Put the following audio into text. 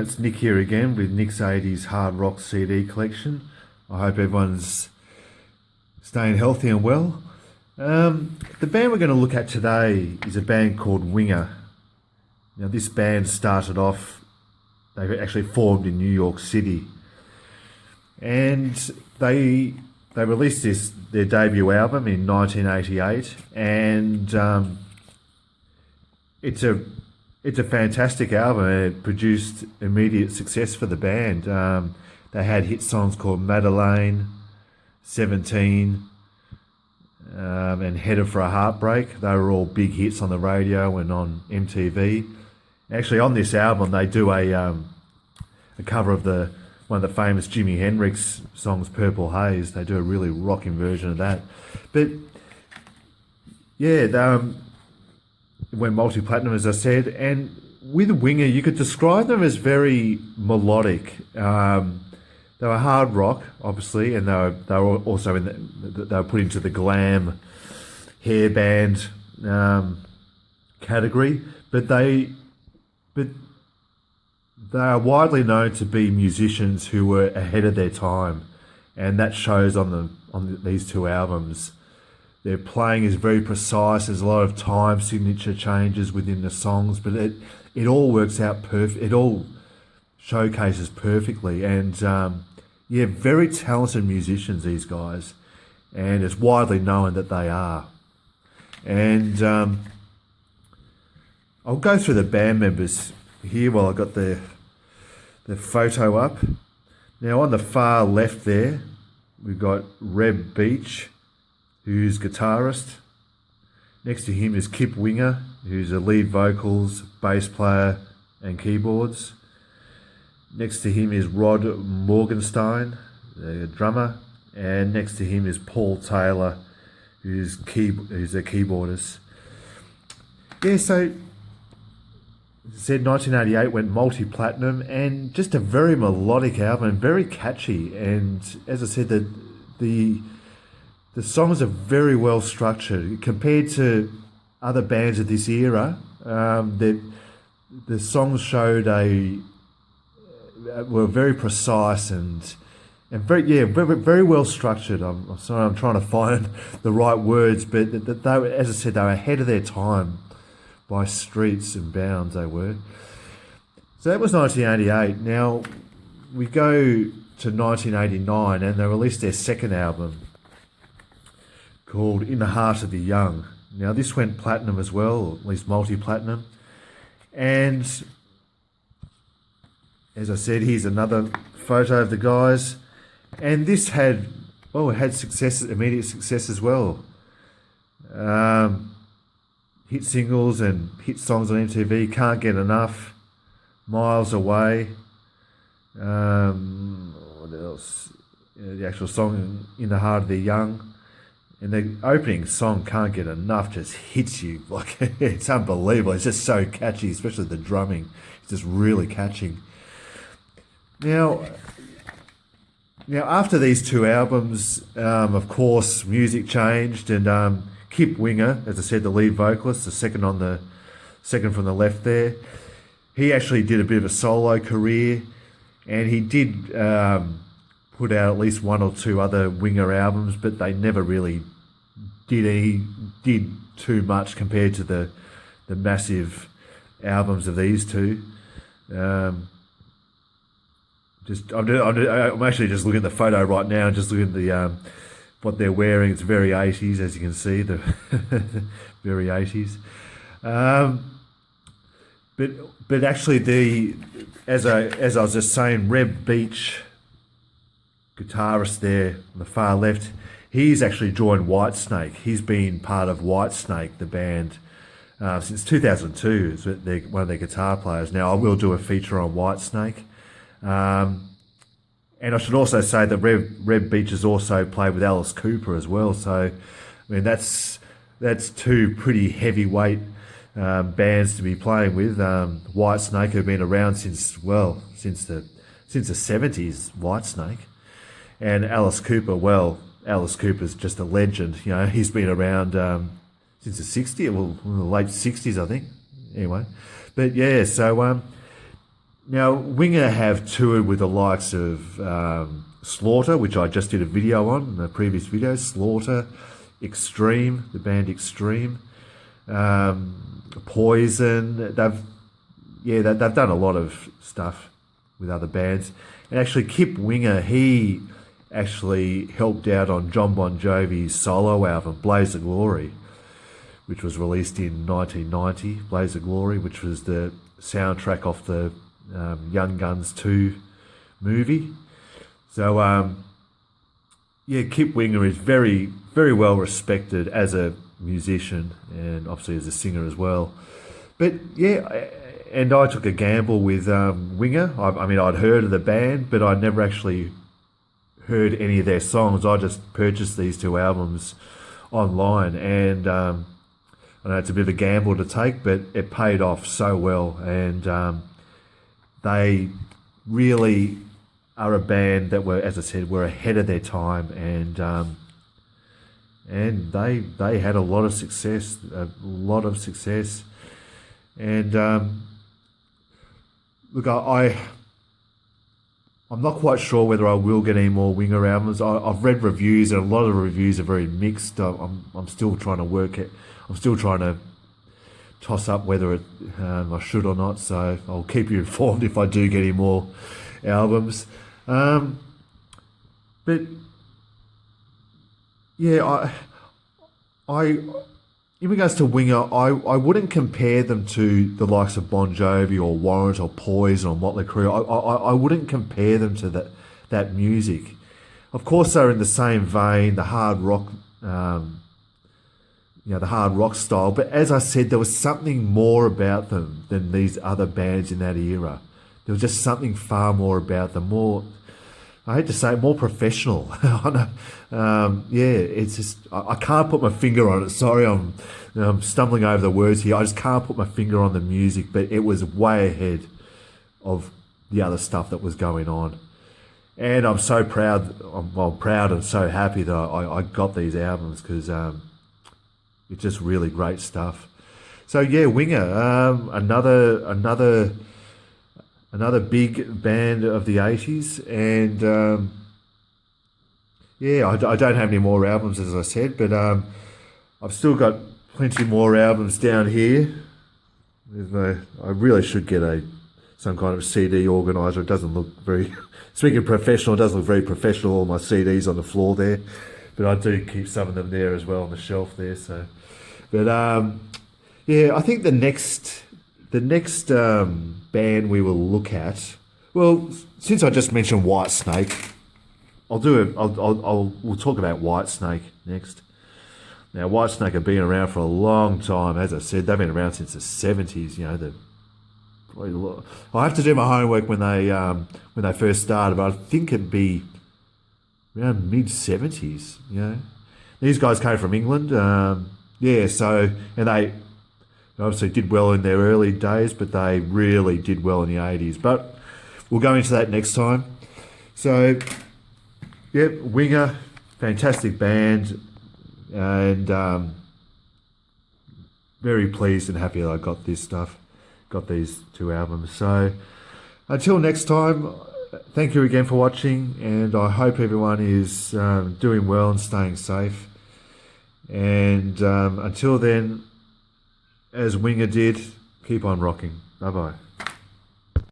it's Nick here again with Nick's 80s Hard Rock CD collection. I hope everyone's staying healthy and well. The band we're going to look at today is a band called Winger. Now this band started off, they actually formed in New York City, and they released their debut album in 1988, and it's a fantastic album, and it produced immediate success for the band. They had hit songs called Madeleine, 17, and Headed for a Heartbreak. They were all big hits on the radio and on MTV. Actually, on this album, they do a cover of one of the famous Jimi Hendrix songs, Purple Haze. They do a really rocking version of that. But yeah, it went multi-platinum, as I said, and with Winger, you could describe them as very melodic. They were hard rock, obviously, and they were also they were put into the glam hair band category, but they are widely known to be musicians who were ahead of their time, and that shows on these two albums. Their playing is very precise. There's a lot of time signature changes within the songs, but it all works out perfect. It all showcases perfectly, and very talented musicians, these guys, and it's widely known that they are. And I'll go through the band members here while I got the photo up. Now on the far left there, we've got Reb Beach, who's guitarist. Next to him is Kip Winger, who's a lead vocals, bass player and keyboards. Next to him is Rod Morgenstein, the drummer. And next to him is Paul Taylor, who's a keyboardist. Yeah, so as I said, 1988 went multi-platinum, and just a very melodic album, and very catchy. And as I said, the songs are very well structured compared to other bands of this era. The songs were very precise and very well structured. I'm sorry, I'm trying to find the right words, but as I said, they were ahead of their time by streets and bounds. They were. So that was 1988. Now we go to 1989, and they released their second album, called In the Heart of the Young. Now this went platinum as well, or at least multi-platinum. And as I said, here's another photo of the guys. And this had success, immediate success as well. Hit singles and hit songs on MTV, Can't Get Enough, Miles Away. What else? The actual song In the Heart of the Young. And the opening song, Can't Get Enough, just hits you. Like, it's unbelievable. It's just so catchy, especially the drumming. It's just really catching. Now after these two albums, of course, music changed, and Kip Winger, as I said, the lead vocalist, the second from the left there, he actually did a bit of a solo career, and he did put out at least one or two other Winger albums, but they never really did too much compared to the massive albums of these two. I'm actually just looking at the photo right now, and just looking at the what they're wearing. It's very 80s, as you can see, the very 80s. But actually, as I was just saying, Reb Beach, guitarist there on the far left, he's actually joined Whitesnake. He's been part of Whitesnake, the band, since 2002. So they're one of their guitar players. Now I will do a feature on Whitesnake. And I should also say that Reb Beach has also played with Alice Cooper as well. So, I mean, that's two pretty heavyweight bands to be playing with. Whitesnake have been around since the 70s. Whitesnake, and Alice Cooper's just a legend. You know, he's been around since the 60s, well, the late 60s, I think. Anyway, but yeah, so Now, Winger have toured with the likes of Slaughter, which I just did a video on in the previous video. Slaughter, Extreme, the band Extreme, Poison. They've done a lot of stuff with other bands. And actually, Kip Winger, he actually helped out on John Bon Jovi's solo album, Blaze of Glory, which was released in 1990. Blaze of Glory, which was the soundtrack off the Young Guns 2 movie. So, Kip Winger is very, very well respected as a musician and obviously as a singer as well. But and I took a gamble with Winger. I mean, I'd heard of the band, but I'd never actually heard any of their songs. I just purchased these 2 albums online, and I know it's a bit of a gamble to take, but it paid off so well. And they really are a band that were, as I said, were ahead of their time, and they had a lot of success, And look, I'm not quite sure whether I will get any more Winger albums. I've read reviews, and a lot of the reviews are very mixed. I'm still trying to work it. I'm still trying to toss up whether I should or not. So I'll keep you informed if I do get any more albums. But yeah, I in regards to Winger, I wouldn't compare them to the likes of Bon Jovi or Warrant or Poison or Motley Crue. I wouldn't compare them to that music. Of course, they're in the same vein, the hard rock, the hard rock style. But as I said, there was something more about them than these other bands in that era. There was just something far more about them, more, I hate to say it, more professional. It's just, I can't put my finger on it. Sorry, I'm stumbling over the words here. I just can't put my finger on the music, but it was way ahead of the other stuff that was going on. And I'm so proud, proud and so happy that I got these albums, because it's just really great stuff. So yeah, Winger, another big band of the 80s, and I don't have any more albums, as I said, but I've still got plenty more albums down here. I really should get some kind of CD organiser. It doesn't look very, speaking of professional, it doesn't look very professional, all my CDs on the floor there, but I do keep some of them there as well on the shelf there. So, but I think the next band we will look at, well, since I just mentioned Whitesnake, we'll talk about Whitesnake next. Now, Whitesnake have been around for a long time. As I said, they've been around since the 70s. I have to do my homework when they first started, but I think it'd be around mid-70s. These guys came from England. And they obviously did well in their early days, but they really did well in the 80s. But we'll go into that next time. So, Winger, fantastic band, and very pleased and happy that I got this stuff, got these 2 albums. So, until next time, thank you again for watching, and I hope everyone is doing well and staying safe. And until then, as Winger did, keep on rocking. Bye-bye.